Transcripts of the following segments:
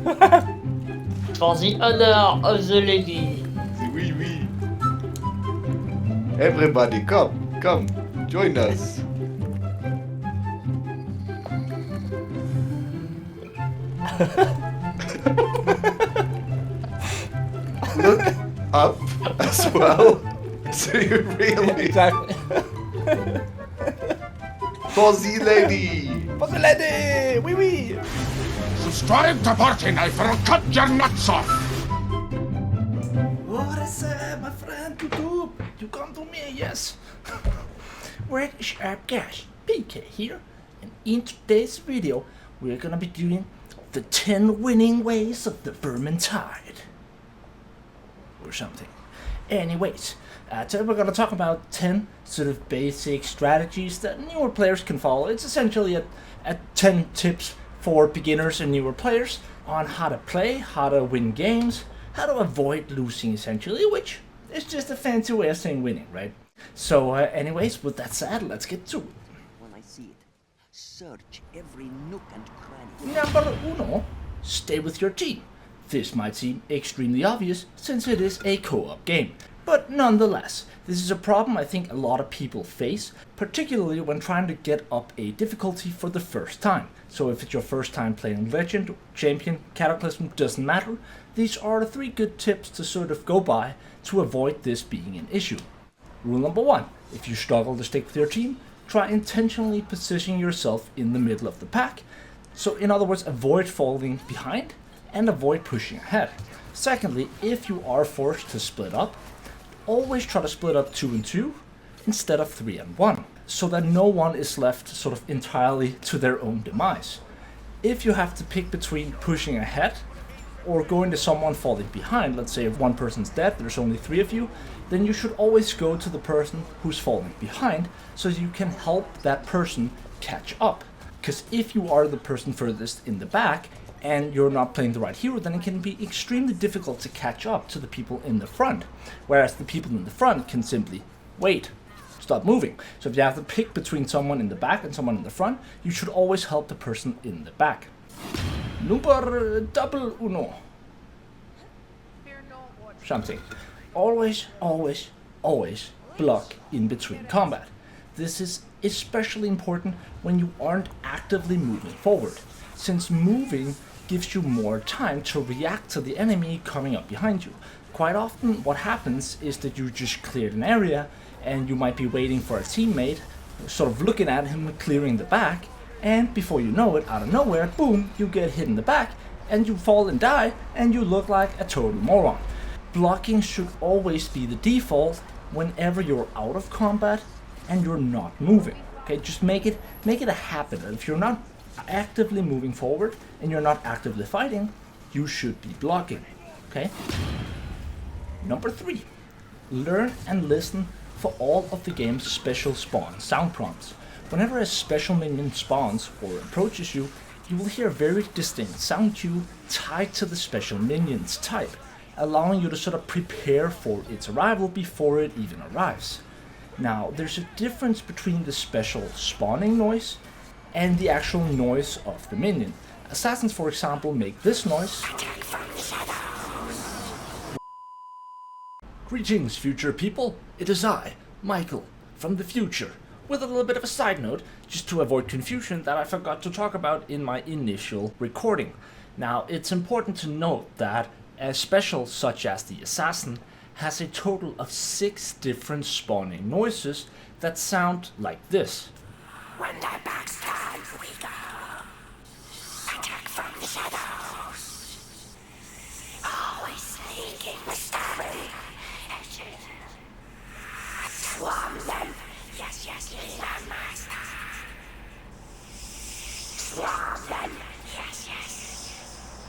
For the honor of the lady. Oui, oui. Everybody, come, join us. Look up as well. So you really... Exactly. For the lady! For the lady! Oui, oui! Subscribe to ThePartyKnife or I'll cut your nuts off! What is up, my friend YouTube? You come to me, yes? What is up, guys? PK here, and in today's video, we're gonna be doing the 10 winning ways of the Vermintide. Or something. Anyways, today we're gonna talk about 10 sort of basic strategies that newer players can follow. It's essentially a 10 tips for beginners and newer players on how to play, how to win games, how to avoid losing essentially, which is just a fancy way of saying winning, right? So anyways, with that said, let's get to it. When I see it, search every nook and cranny. Number uno, stay with your team. This might seem extremely obvious since it is a co-op game, but nonetheless, this is a problem I think a lot of people face, particularly when trying to get up a difficulty for the first time. So if it's your first time playing Legend, Champion, Cataclysm, doesn't matter, these are the 3 good tips to sort of go by to avoid this being an issue. Rule number 1, if you struggle to stick with your team, try intentionally positioning yourself in the middle of the pack. So in other words, avoid falling behind and avoid pushing ahead. Secondly, if you are forced to split up, always try to split up 2 and 2 instead of 3 and 1, so that no one is left sort of entirely to their own demise. If you have to pick between pushing ahead or going to someone falling behind, let's say if one person's dead, there's only 3 of you, then you should always go to the person who's falling behind so you can help that person catch up. Because if you are the person furthest in the back and you're not playing the right hero, then it can be extremely difficult to catch up to the people in the front. Whereas the people in the front can simply wait, stop moving. So if you have to pick between someone in the back and someone in the front, you should always help the person in the back. Number double uno. Something. Always, always, always block in between combat. This is especially important when you aren't actively moving forward, since moving gives you more time to react to the enemy coming up behind you. Quite often what happens is that you just cleared an area and you might be waiting for a teammate, sort of looking at him clearing the back, and before you know it, out of nowhere, boom, you get hit in the back and you fall and die and you look like a total moron. Blocking should always be the default whenever you're out of combat and you're not moving. Okay, just make it a habit that if you're not actively moving forward and you're not actively fighting, you should be blocking. Okay? Number 3, learn and listen for all of the game's special spawn sound prompts. Whenever a special minion spawns or approaches you, you will hear a very distinct sound cue tied to the special minion's type, allowing you to sort of prepare for its arrival before it even arrives. Now, there's a difference between the special spawning noise and the actual noise of the minion. Assassins, for example, make this noise. Greetings, future people. It is I, Michael, from the future, with a little bit of a side note, just to avoid confusion that I forgot to talk about in my initial recording. Now, it's important to note that a special such as the Assassin has a total of 6 different spawning noises that sound like this. When the backstab we go. Attack from the shadows. Always sneaking mystery. Swarm them. Yes, yes, leader master. Swarm them. Yes, yes.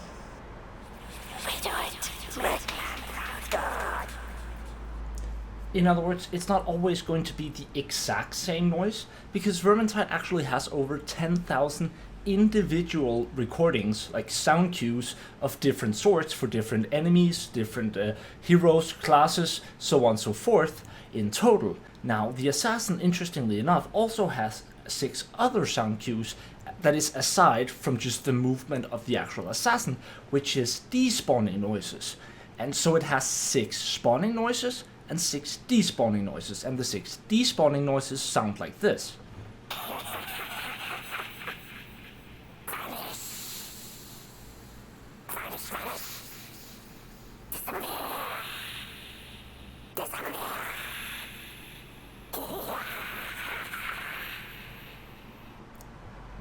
We do it. Reclaim proud God. In other words, it's not always going to be the exact same noise, because Vermintide actually has over 10,000 individual recordings, like sound cues of different sorts for different enemies, different heroes, classes, so on and so forth in total. Now, the Assassin, interestingly enough, also has 6 other sound cues that is aside from just the movement of the actual assassin, which is despawning noises. And so it has 6 spawning noises and 6 despawning noises, and the 6 despawning noises sound like this.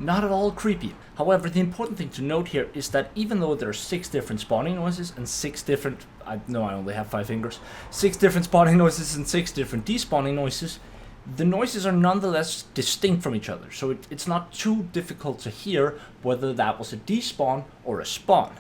Not at all creepy. However, the important thing to note here is that even though there are 6 different spawning noises and 6 different, I only have 5 fingers, 6 different spawning noises and 6 different despawning noises, the noises are nonetheless distinct from each other. So it's not too difficult to hear whether that was a despawn or a spawn.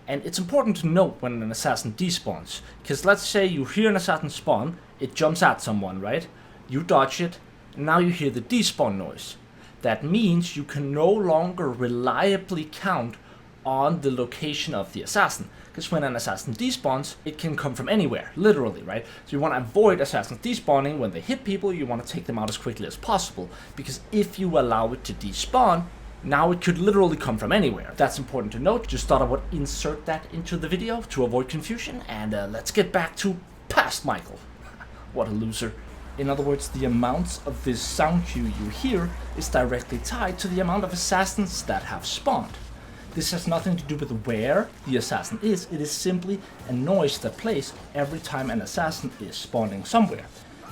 And it's important to note when an assassin despawns, because let's say you hear an assassin spawn, it jumps at someone, right? You dodge it, and now you hear the despawn noise. That means you can no longer reliably count on the location of the assassin. Because when an assassin despawns, it can come from anywhere, literally, right? So you want to avoid assassins despawning. When they hit people, you want to take them out as quickly as possible. Because if you allow it to despawn, now it could literally come from anywhere. That's important to note. Just thought I would insert that into the video to avoid confusion. And let's get back to past Michael. What a loser. In other words, the amounts of this sound cue you hear is directly tied to the amount of assassins that have spawned. This has nothing to do with where the assassin is, it is simply a noise that plays every time an assassin is spawning somewhere.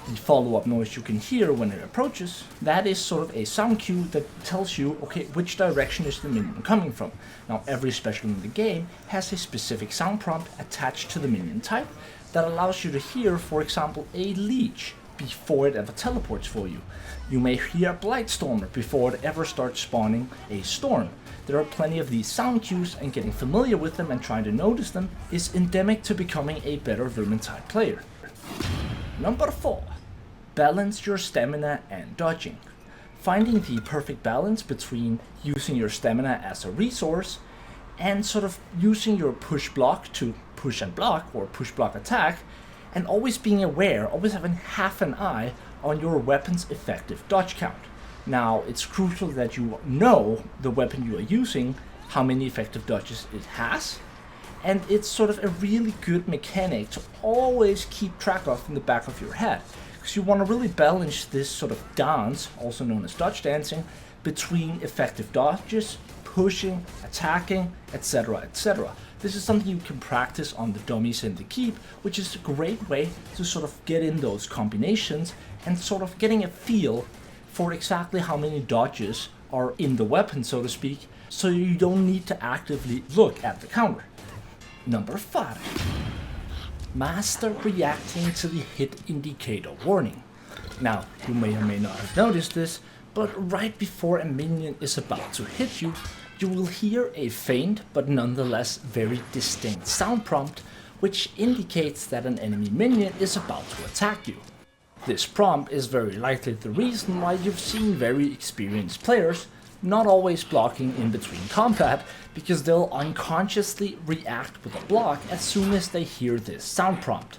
The follow-up noise you can hear when it approaches, that is sort of a sound cue that tells you, okay, which direction is the minion coming from. Now, every special in the game has a specific sound prompt attached to the minion type that allows you to hear, for example, a leech before it ever teleports for you. You may hear a Blightstormer before it ever starts spawning a storm. There are plenty of these sound cues, and getting familiar with them and trying to notice them is endemic to becoming a better Vermintide player. Number 4. Balance your stamina and dodging. Finding the perfect balance between using your stamina as a resource and sort of using your push block to push and block or push block attack, and always being aware, always having half an eye on your weapon's effective dodge count. Now, it's crucial that you know the weapon you are using, how many effective dodges it has, and it's sort of a really good mechanic to always keep track of in the back of your head, because you want to really balance this sort of dance, also known as dodge dancing, between effective dodges, pushing, attacking, etc., etc. This is something you can practice on the dummies in the keep, which is a great way to sort of get in those combinations and sort of getting a feel for exactly how many dodges are in the weapon, so to speak, so you don't need to actively look at the counter. Number 5. Master reacting to the hit indicator warning. Now, you may or may not have noticed this, but right before a minion is about to hit you, you will hear a faint but nonetheless very distinct sound prompt, which indicates that an enemy minion is about to attack you. This prompt is very likely the reason why you've seen very experienced players not always blocking in between combat, because they'll unconsciously react with a block as soon as they hear this sound prompt.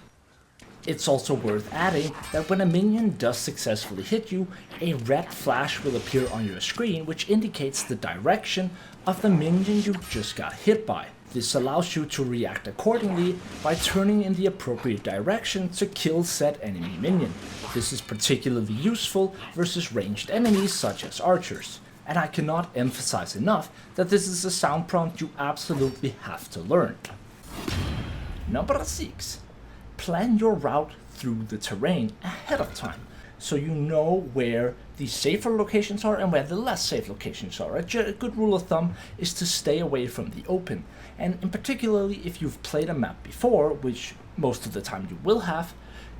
It's also worth adding that when a minion does successfully hit you, a red flash will appear on your screen, which indicates the direction of the minion you just got hit by. This allows you to react accordingly by turning in the appropriate direction to kill said enemy minion. This is particularly useful versus ranged enemies such as archers, and I cannot emphasize enough that this is a sound prompt you absolutely have to learn. Number 6. Plan your route through the terrain ahead of time, so you know where the safer locations are and where the less safe locations are. A good rule of thumb is to stay away from the open, and in particularly if you've played a map before, which most of the time you will have,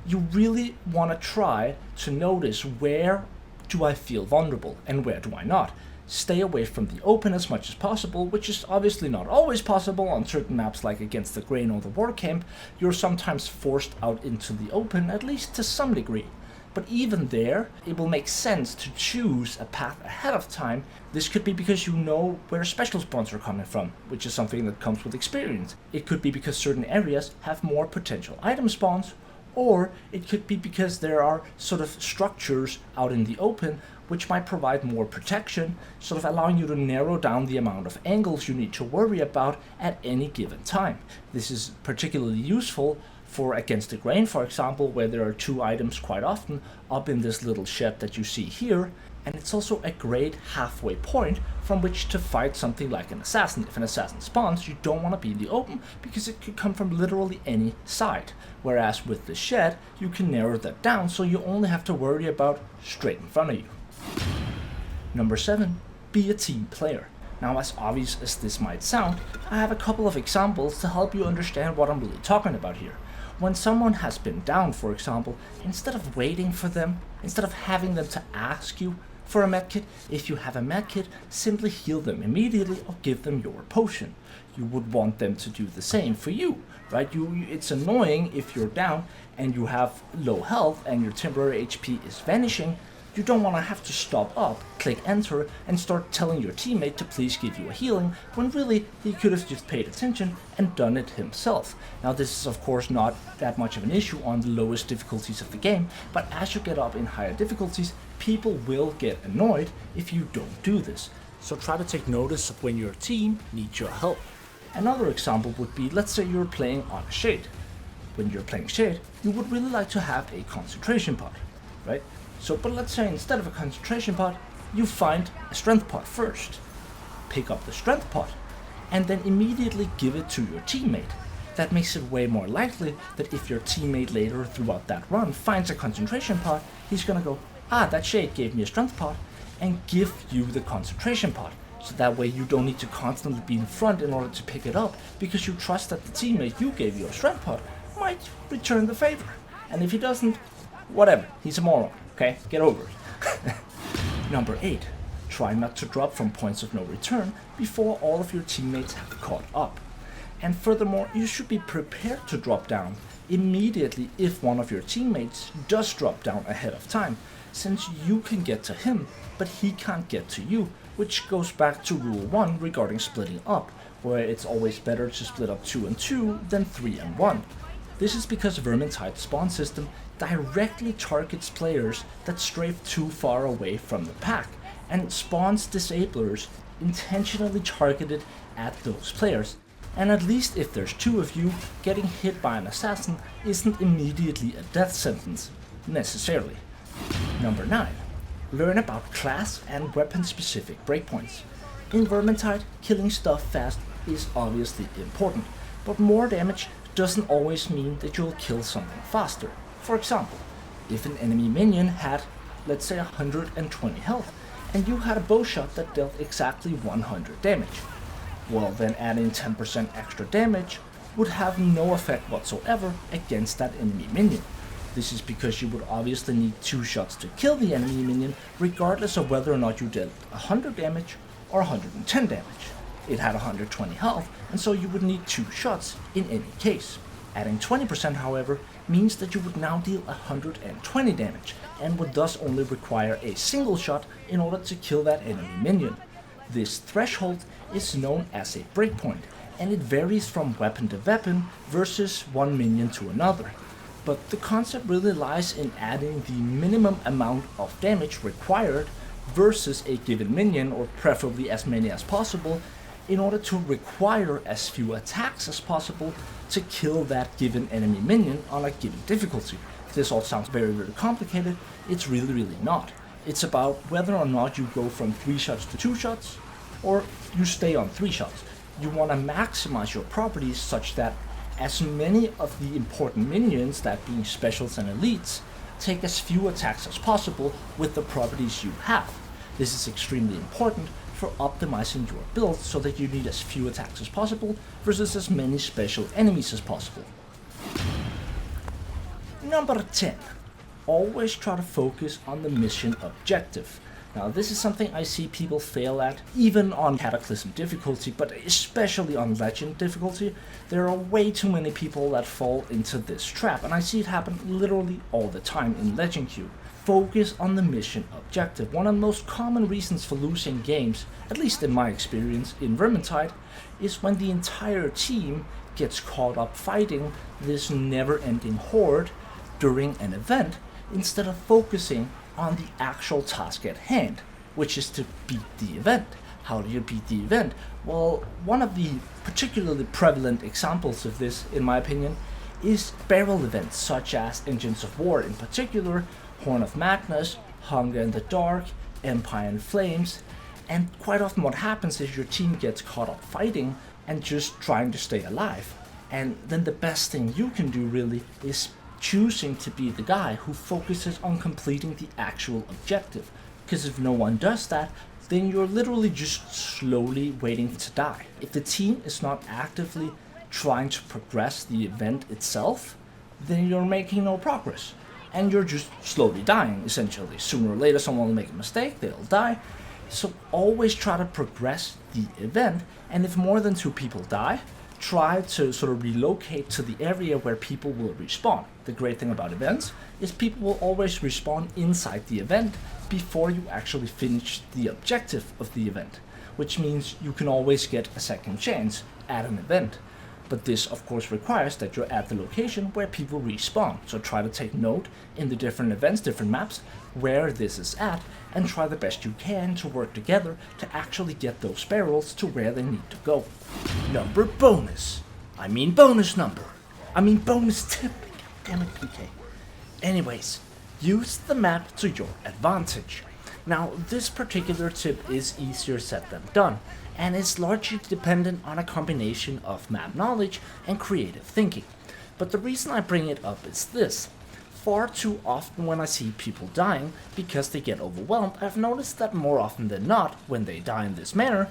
you really want to try to notice where do I feel vulnerable and where do I not. Stay away from the open as much as possible, which is obviously not always possible on certain maps like Against the Grain or the War Camp. You're sometimes forced out into the open, at least to some degree. But even there, it will make sense to choose a path ahead of time. This could be because you know where special spawns are coming from, which is something that comes with experience. It could be because certain areas have more potential item spawns, or it could be because there are sort of structures out in the open which might provide more protection, sort of allowing you to narrow down the amount of angles you need to worry about at any given time. This is particularly useful for against the grain, for example, where there are 2 items quite often up in this little shed that you see here, and it's also a great halfway point from which to fight something like an assassin. If an assassin spawns, you don't want to be in the open because it could come from literally any side, whereas with the shed you can narrow that down so you only have to worry about straight in front of you. Number 7, be a team player. Now, as obvious as this might sound, I have a couple of examples to help you understand what I'm really talking about here. When someone has been down, for example, instead of waiting for them, instead of having them to ask you for a medkit, if you have a medkit, simply heal them immediately or give them your potion. You would want them to do the same for you, right? It's annoying if you're down and you have low health and your temporary HP is vanishing. You don't want to have to stop up, click enter, and start telling your teammate to please give you a healing, when really he could have just paid attention and done it himself. Now, this is of course not that much of an issue on the lowest difficulties of the game, but as you get up in higher difficulties, people will get annoyed if you don't do this. So try to take notice of when your team needs your help. Another example would be, let's say you're playing on a shade. When you're playing shade, you would really like to have a concentration pot, right? So, but let's say instead of a concentration pot, you find a strength pot first. Pick up the strength pot, and then immediately give it to your teammate. That makes it way more likely that if your teammate later throughout that run finds a concentration pot, he's gonna go, ah, that shade gave me a strength pot, and give you the concentration pot. So that way you don't need to constantly be in front in order to pick it up, because you trust that the teammate you gave you a strength pot might return the favor. And if he doesn't, whatever, he's a moron. Okay, get over it. Number 8, try not to drop from points of no return before all of your teammates have caught up. And furthermore, you should be prepared to drop down immediately if one of your teammates does drop down ahead of time, since you can get to him, but he can't get to you, which goes back to rule 1 regarding splitting up, where it's always better to split up 2 and 2 than 3 and 1. This is because Vermintide's spawn system directly targets players that strafe too far away from the pack, and spawns disablers intentionally targeted at those players. And at least if there's 2 of you, getting hit by an assassin isn't immediately a death sentence, necessarily. Number 9, learn about class and weapon specific breakpoints. In Vermintide, killing stuff fast is obviously important, but more damage doesn't always mean that you'll kill something faster. For example, if an enemy minion had, let's say, 120 health, and you had a bow shot that dealt exactly 100 damage, well then adding 10% extra damage would have no effect whatsoever against that enemy minion. This is because you would obviously need 2 shots to kill the enemy minion, regardless of whether or not you dealt 100 damage or 110 damage. It had 120 health, and so you would need 2 shots in any case. Adding 20%, however, means that you would now deal 120 damage, and would thus only require a single shot in order to kill that enemy minion. This threshold is known as a breakpoint, and it varies from weapon to weapon versus one minion to another. But the concept really lies in adding the minimum amount of damage required versus a given minion, or preferably as many as possible, in order to require as few attacks as possible to kill that given enemy minion on a given difficulty. This all sounds very, very complicated. It's really not. It's about whether or not you go from 3 shots to 2 shots, or you stay on 3 shots. You want to maximize your properties such that as many of the important minions, that being specials and elites, take as few attacks as possible with the properties you have. This is extremely important for optimizing your build so that you need as few attacks as possible versus as many special enemies as possible. Number 10. Always try to focus on the mission objective. Now, this is something I see people fail at, even on Cataclysm difficulty, but especially on Legend difficulty. There are way too many people that fall into this trap, and I see it happen literally all the time in Legend queue. Focus on the mission objective. One of the most common reasons for losing games, at least in my experience in Vermintide, is when the entire team gets caught up fighting this never-ending horde during an event, instead of focusing on the actual task at hand, which is to beat the event. How do you beat the event? Well, one of the particularly prevalent examples of this, in my opinion, is barrel events such as Engines of War in particular, Horn of Magnus, Hunger in the Dark, Empire in Flames, and quite often what happens is your team gets caught up fighting and just trying to stay alive. And then the best thing you can do really is choosing to be the guy who focuses on completing the actual objective. Because if no one does that, then you're literally just slowly waiting to die. If the team is not actively trying to progress the event itself, then you're making no progress. And you're just slowly dying, essentially. Sooner or later someone will make a mistake, they'll die. So always try to progress the event, and if more than 2 people die, try to sort of relocate to the area where people will respawn. The great thing about events is people will always respawn inside the event before you actually finish the objective of the event, which means you can always get a second chance at an event. But this of course requires that you're at the location where people respawn, so try to take note in the different events, different maps, where this is at, and try the best you can to work together to actually get those barrels to where they need to go. Number bonus. I mean bonus number. I mean bonus tip. Damn it, PK. Anyways, use the map to your advantage. Now, this particular tip is easier said than done, and is largely dependent on a combination of map knowledge and creative thinking. But the reason I bring it up is this. Far too often when I see people dying because they get overwhelmed, I've noticed that more often than not, when they die in this manner,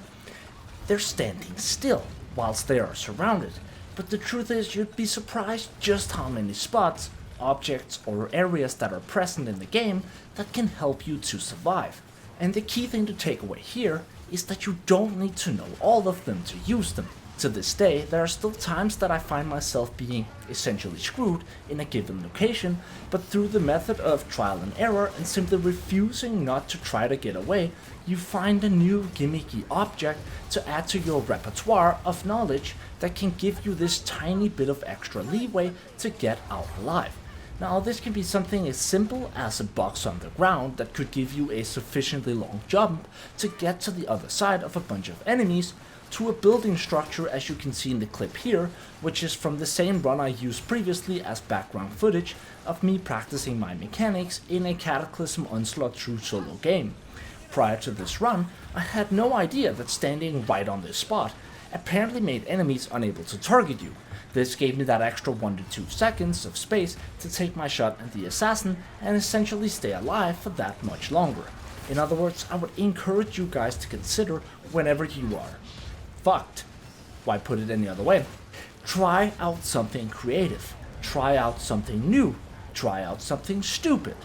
they're standing still whilst they are surrounded. But the truth is, you'd be surprised just how many spots, objects, or areas that are present in the game that can help you to survive. And the key thing to take away here is that you don't need to know all of them to use them. To this day, there are still times that I find myself being essentially screwed in a given location, but through the method of trial and error and simply refusing not to try to get away, you find a new gimmicky object to add to your repertoire of knowledge that can give you this tiny bit of extra leeway to get out alive. Now, this can be something as simple as a box on the ground that could give you a sufficiently long jump to get to the other side of a bunch of enemies, to a building structure as you can see in the clip here, which is from the same run I used previously as background footage of me practicing my mechanics in a Cataclysm Onslaught true solo game. Prior to this run, I had no idea that standing right on this spot apparently made enemies unable to target you. This gave me that extra 1 to 2 seconds of space to take my shot at the assassin and essentially stay alive for that much longer. In other words, I would encourage you guys to consider whenever you are fucked, why put it any other way, try out something creative, try out something new, try out something stupid.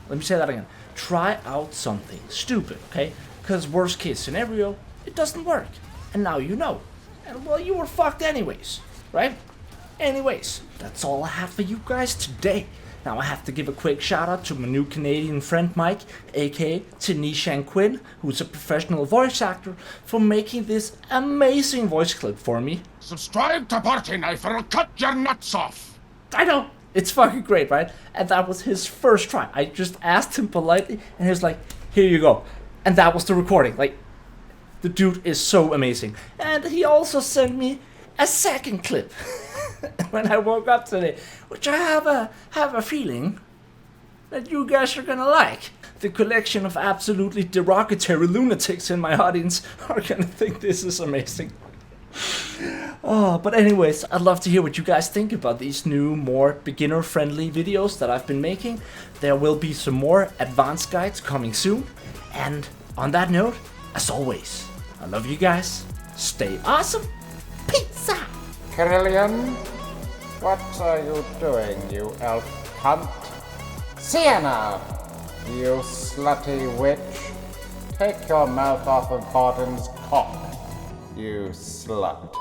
Let me say that again, try out something stupid, okay? Because worst case scenario, it doesn't work, and now you know, and well, you were fucked anyways, right? Anyways, that's all I have for you guys today. Now I have to give a quick shout out to my new Canadian friend Mike, aka 𝒮𝔴𝔞𝔤𝔤𝔢𝔯𝒮𝔮𝔲𝔞𝔄, who's a professional voice actor, for making this amazing voice clip for me. Subscribe to Party Knife or I'll cut your nuts off. I know, it's fucking great, right? And that was his first try. I just asked him politely and he was like, here you go. And that was the recording. Like, the dude is so amazing. And he also sent me a second clip when I woke up today, which I have a feeling that you guys are gonna like. The collection of absolutely derogatory lunatics in my audience are gonna think this is amazing. Oh, but anyways, I'd love to hear what you guys think about these new, more beginner-friendly videos that I've been making. There will be some more advanced guides coming soon. And on that note, as always, I love you guys. Stay awesome. Peace out. Carillion, what are you doing, you elf cunt? Sienna, you slutty witch. Take your mouth off of Barton's cock, you slut.